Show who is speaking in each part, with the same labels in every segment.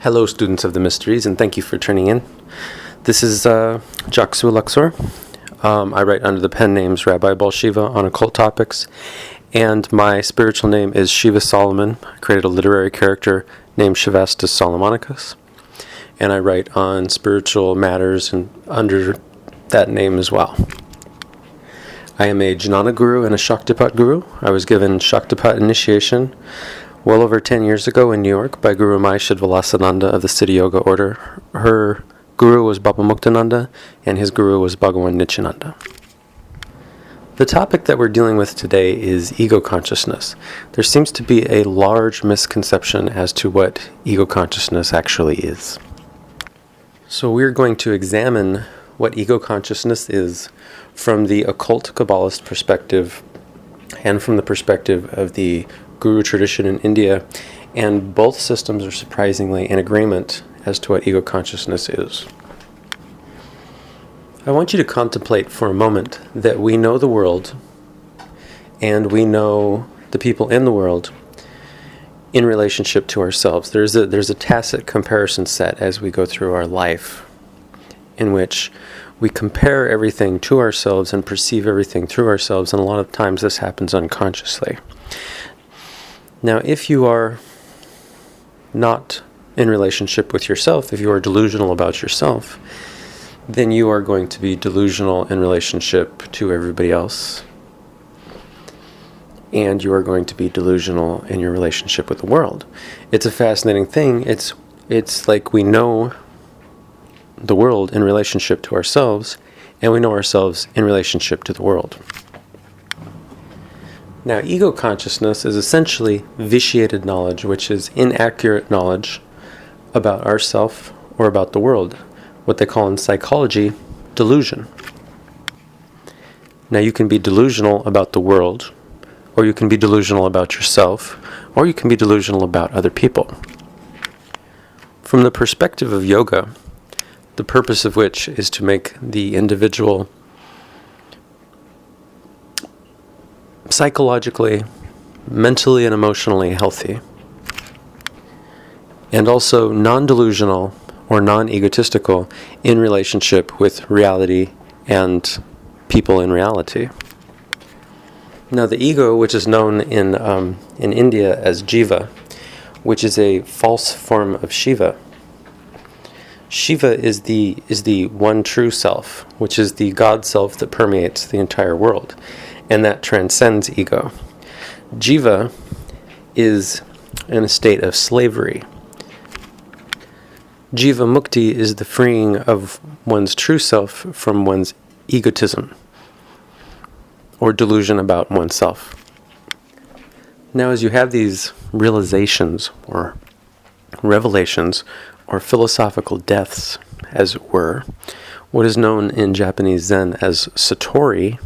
Speaker 1: Hello, students of the mysteries, and thank you for tuning in. This is Jaksu Luxor. I write under the pen names Rabbi Balshiva on occult topics, and my spiritual name is Shiva Solomon. I created a literary character named Shivastus Solomonicus, and I write on spiritual matters and under that name as well. I am a Jnana Guru and a Shaktipat Guru. I was given Shaktipat initiation well over 10 years ago in New York by Guru Mai Shidvalasananda of the Siddha Yoga order. Her guru was Baba Muktananda, and his guru was Bhagawan Nityananda. The topic that we're dealing with today is ego consciousness. There seems to be a large misconception as to what ego consciousness actually is. So we're going to examine what ego consciousness is from the occult Kabbalist perspective and from the perspective of the Guru tradition in India, and both systems are surprisingly in agreement as to what ego consciousness is. I want you to contemplate for a moment that we know the world and we know the people in the world in relationship to ourselves. There's a tacit comparison set as we go through our life in which we compare everything to ourselves and perceive everything through ourselves, and a lot of times this happens unconsciously. Now, if you are not in relationship with yourself, if you are delusional about yourself, then you are going to be delusional in relationship to everybody else. And you are going to be delusional in your relationship with the world. It's a fascinating thing. It's like we know the world in relationship to ourselves, and we know ourselves in relationship to the world. Now, ego consciousness is essentially vitiated knowledge, which is inaccurate knowledge about ourself or about the world, what they call in psychology delusion. Now, you can be delusional about the world, or you can be delusional about yourself, or you can be delusional about other people. From the perspective of yoga, the purpose of which is to make the individual psychologically, mentally, and emotionally healthy, and also non-delusional or non-egotistical in relationship with reality and people in reality. Now, the ego, which is known in India as Jiva, which is a false form of Shiva. Shiva is the one true self, which is the God self that permeates the entire world, and that transcends ego. Jiva is in a state of slavery. Jiva Mukti is the freeing of one's true self from one's egotism or delusion about oneself. Now, as you have these realizations or revelations or philosophical deaths, as it were, what is known in Japanese Zen as satori,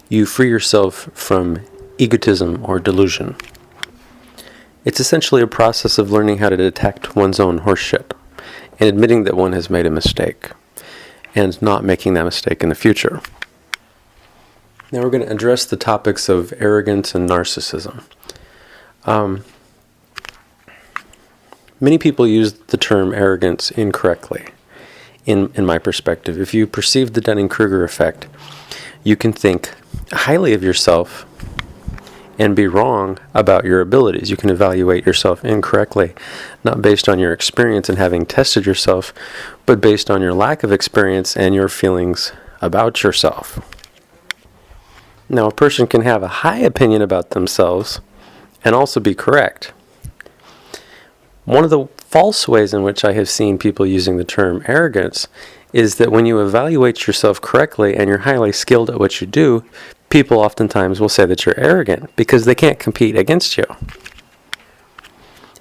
Speaker 1: you free yourself from egotism or delusion. It's essentially a process of learning how to detect one's own horseshit and admitting that one has made a mistake and not making that mistake in the future. Now we're going to address the topics of arrogance and narcissism. Many people use the term arrogance incorrectly, in my perspective. If you perceive the Dunning-Kruger effect, you can think highly of yourself and be wrong about your abilities. You can evaluate yourself incorrectly, not based on your experience and having tested yourself, but based on your lack of experience and your feelings about yourself. Now, a person can have a high opinion about themselves and also be correct. One of the false ways in which I have seen people using the term arrogance is that when you evaluate yourself correctly and you're highly skilled at what you do, people oftentimes will say that you're arrogant because they can't compete against you.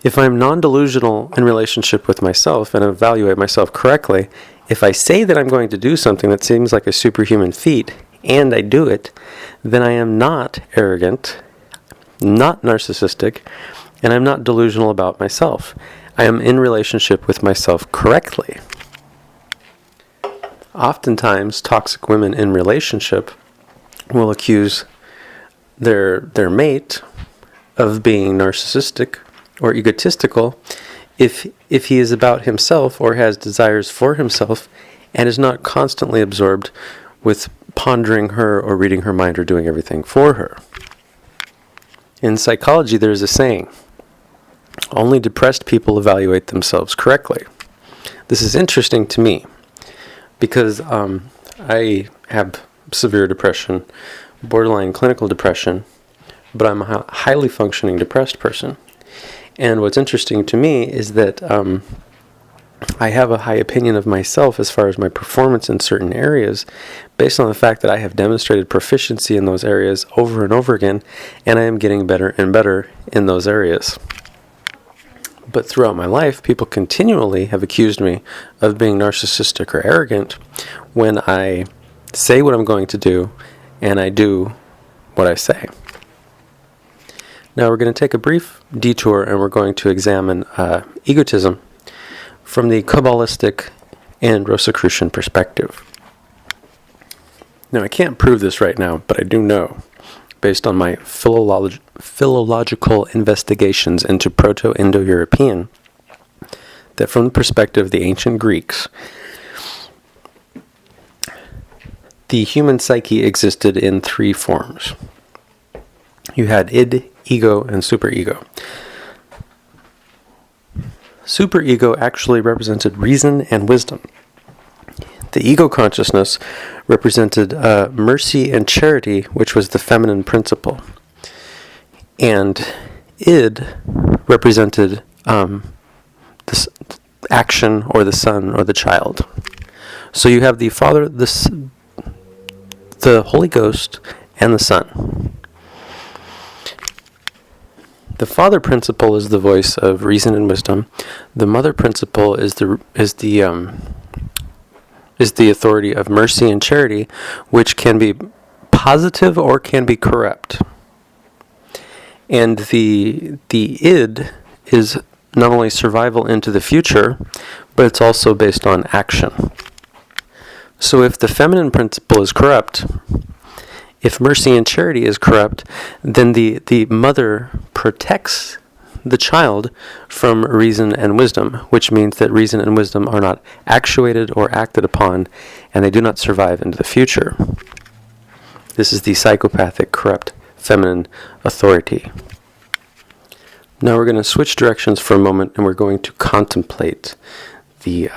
Speaker 1: If I'm non-delusional in relationship with myself and evaluate myself correctly, if I say that I'm going to do something that seems like a superhuman feat and I do it, then I am not arrogant, not narcissistic, and I'm not delusional about myself. I am in relationship with myself correctly. Oftentimes, toxic women in relationship will accuse their mate of being narcissistic or egotistical if he is about himself or has desires for himself and is not constantly absorbed with pondering her or reading her mind or doing everything for her. In psychology, there's a saying, only depressed people evaluate themselves correctly. This is interesting to me because I have severe depression, borderline clinical depression, but I'm a highly functioning depressed person. And what's interesting to me is that I have a high opinion of myself as far as my performance in certain areas based on the fact that I have demonstrated proficiency in those areas over and over again, and I am getting better and better in those areas. But throughout my life, people continually have accused me of being narcissistic or arrogant when I say what I'm going to do and I do what I say. Now we're going to take a brief detour and we're going to examine egotism from the Kabbalistic and Rosicrucian perspective. Now I can't prove this right now, but I do know, based on my philological investigations into Proto-Indo-European, that from the perspective of the ancient Greeks, the human psyche existed in three forms. You had id, ego, and superego. Superego actually represented reason and wisdom. The ego consciousness represented mercy and charity, which was the feminine principle. And id represented this action or the son or the child. So you have the Father, the Holy Ghost, and the Son. The Father principle is the voice of reason and wisdom. The Mother principle is the authority of mercy and charity, which can be positive or can be corrupt. And the id is not only survival into the future, but it's also based on action. So if the feminine principle is corrupt, if mercy and charity is corrupt, then the mother protects the child from reason and wisdom, which means that reason and wisdom are not actuated or acted upon, and they do not survive into the future. This is the psychopathic, corrupt, feminine authority. Now we're going to switch directions for a moment, and we're going to contemplate the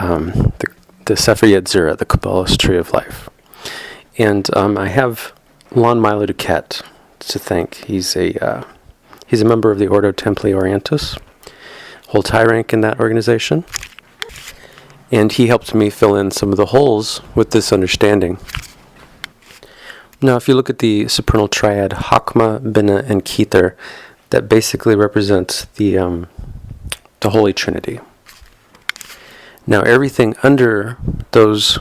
Speaker 1: Sefer Yetzirah, the Kabbalah's tree of life. And I have Lon Milo Duquette to thank. He's a member of the Ordo Templi Orientis, holds high rank in that organization, and he helped me fill in some of the holes with this understanding. Now, if you look at the supernal triad, Hakma, Bina, and Keter, that basically represents the Holy Trinity. Now, everything under those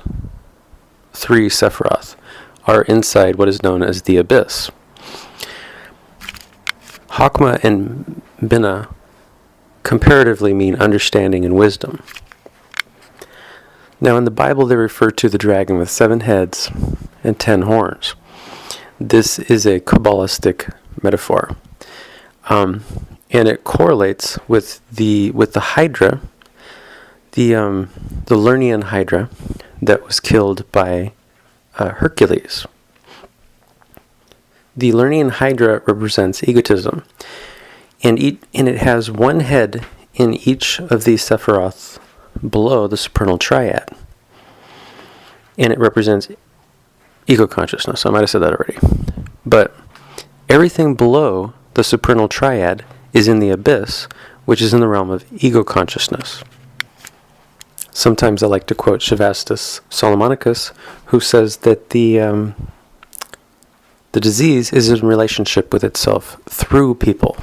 Speaker 1: three Sephiroth are inside what is known as the abyss. Hakma and Bina comparatively mean understanding and wisdom. Now, in the Bible, they refer to the dragon with 7 heads and 10 horns. This is a Kabbalistic metaphor, and it correlates with the Hydra, the Lernaean Hydra that was killed by Hercules. The Lernaean Hydra represents egotism, and it has 1 head in each of these Sephiroth below the supernal triad, and it represents ego consciousness. I might have said that already, but everything below the supernal triad is in the abyss, which is in the realm of ego consciousness. Sometimes I like to quote Shivastus, Solomonicus, who says that the disease is in relationship with itself through people,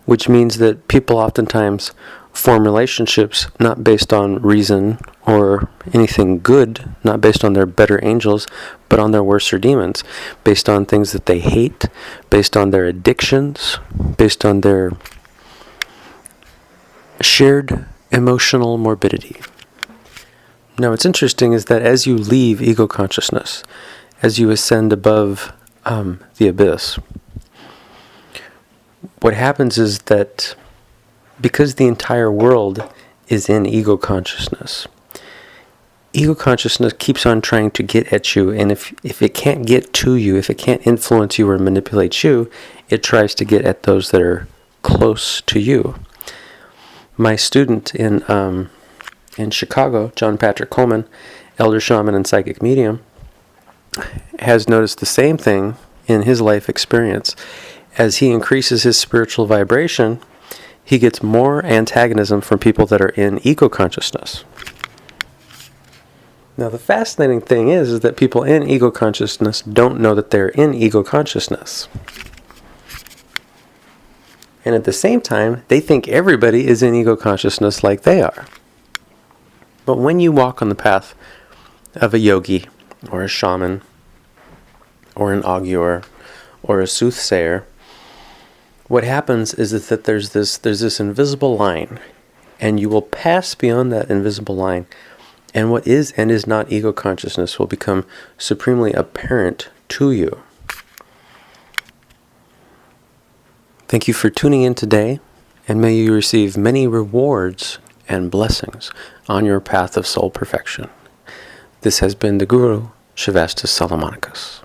Speaker 1: which means that people oftentimes form relationships not based on reason or anything good, not based on their better angels, but on their worser demons, based on things that they hate, based on their addictions, based on their shared emotional morbidity. Now, what's interesting is that as you leave ego consciousness, as you ascend above the abyss, what happens is that because the entire world is in ego consciousness. Ego consciousness keeps on trying to get at you, and if it can't get to you, if it can't influence you or manipulate you, it tries to get at those that are close to you. My student in Chicago, John Patrick Coleman, elder shaman and psychic medium, has noticed the same thing in his life experience. As he increases his spiritual vibration, he gets more antagonism from people that are in ego consciousness. Now, the fascinating thing is that people in ego consciousness don't know that they're in ego consciousness. And at the same time, they think everybody is in ego consciousness like they are. But when you walk on the path of a yogi, or a shaman, or an augur, or a soothsayer, what happens is that there's this invisible line, and you will pass beyond that invisible line, and what is and is not ego consciousness will become supremely apparent to you. Thank you for tuning in today, and may you receive many rewards and blessings on your path of soul perfection. This has been the Guru, Shivastus Solomonicus.